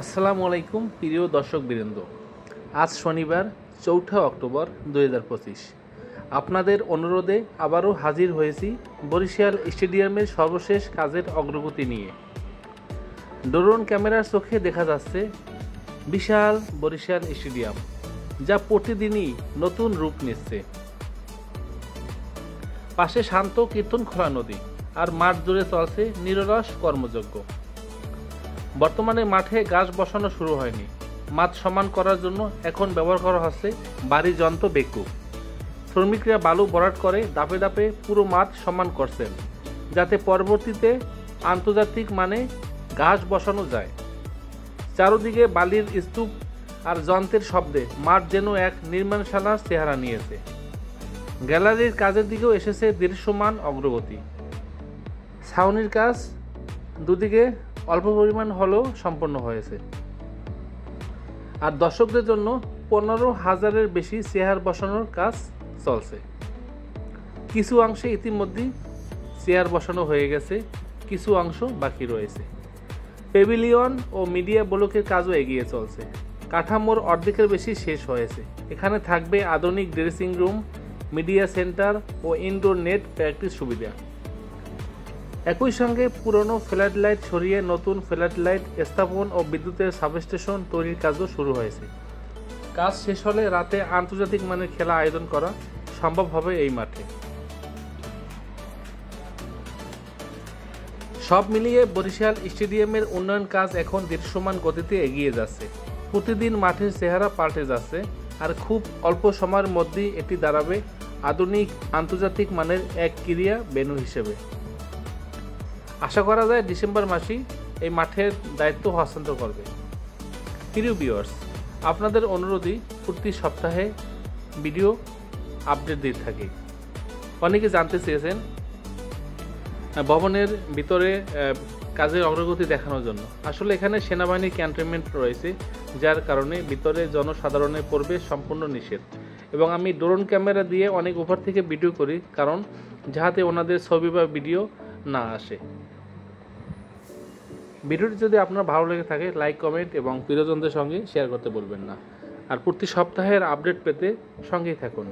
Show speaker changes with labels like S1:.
S1: আসসালামু আলাইকুম প্রিয় দর্শকবৃন্দ। আজ শনিবার ৪ঠা অক্টোবর ২০২৫। আপনাদের অনুরোধে আবারও হাজির হয়েছি বরিশাল স্টেডিয়ামের সর্বশেষ কাজের অগ্রগতি নিয়ে। ড্রোন ক্যামেরার চোখে দেখা যাচ্ছে বিশাল বরিশাল স্টেডিয়াম, যা প্রতিদিনই নতুন রূপ নিচ্ছে। পাশে শান্ত কীর্তনখোলা নদী আর মাঠ জুড়ে চলছে নিরলস কর্মযজ্ঞ। বর্তমানে মাঠে ঘাস বসানো শুরু হয়নি। মাঠ সমান করার জন্য এখন ব্যবহার করা হচ্ছে ভারী যন্ত্র বেকু। শ্রমিকরা বালু ভরাট করে ধাপে ধাপে পুরো মাঠ সমান করছেন, যাতে পরবর্তীতে আন্তর্জাতিক মানে ঘাস বসানো যায়। চারদিকে বালির স্তূপ আর যন্ত্রের শব্দে মাঠ যেন এক নির্মাণশালার চেহারা নিয়েছে। গ্যালারির কাজের দিকেও এসেছে দৃশ্যমান অগ্রগতি। ছাউনির কাজ দুদিকে অল্প পরিমাণ হলেও সম্পন্ন হয়েছে, আর দর্শকদের জন্য ১৫,০০০-এর বেশি চেয়ার বসানোর কাজ চলছে। কিছু অংশে ইতিমধ্যেই চেয়ার বসানো হয়ে গেছে, কিছু অংশ বাকি রয়েছে। প্যাভিলিয়ন ও মিডিয়া ব্লকের কাজও এগিয়ে চলছে। কাঠামোর অর্ধেকের বেশি শেষ হয়েছে। এখানে থাকবে আধুনিক ড্রেসিং রুম, মিডিয়া সেন্টার ও ইনডোর নেট প্র্যাকটিস সুবিধা। একই সঙ্গে পুরনো ফ্ল্যাট লাইট সরিয়ে নতুন ফ্ল্যাট লাইট স্থাপন ও বিদ্যুতের সাবস্টেশন তৈরির কাজও শুরু হয়েছে। কাজ শেষ হলে রাতে আন্তর্জাতিক মানের খেলা আয়োজন করা সম্ভব হবে এই মাঠে। সব মিলিয়ে বরিশাল স্টেডিয়ামের উন্নয়ন কাজ এখন দৃশ্যমান গতিতে এগিয়ে যাচ্ছে। প্রতিদিন মাঠের চেহারা পাল্টে যাচ্ছে, আর খুব অল্প সময়ের মধ্যেই এটি দাঁড়াবে আধুনিক আন্তর্জাতিক মানের এক ক্রীড়া ভেন্যু হিসেবে। আশা করা যায় ডিসেম্বর মাসেই এই মাঠের দায়িত্ব হস্তান্তর করবে। প্রিয় ভিউয়ার্স, আপনাদের অনুরোধই প্রতি সপ্তাহে ভিডিও আপডেট দিয়ে থাকি। অনেকে জানতে চেয়েছেন ভবনের ভিতরে কাজের অগ্রগতি দেখানোর জন্য। আসলে এখানে সেনাবাহিনীর ক্যান্টনমেন্ট রয়েছে, যার কারণে ভিতরে জনসাধারণের প্রবেশ সম্পূর্ণ নিষেধ। এবং আমি ড্রোন ক্যামেরা দিয়ে অনেক উপর থেকে ভিডিও করি, কারণ যাতে ওনাদের ছবি বা ভিডিও না আসে। ভিডিওটি যদি আপনার ভালো লেগে থাকে, লাইক, কমেন্ট এবং প্রিয়জনদের সঙ্গে শেয়ার করতে বলবেন না। আর প্রতি সপ্তাহের আপডেট পেতে সঙ্গেই থাকুন।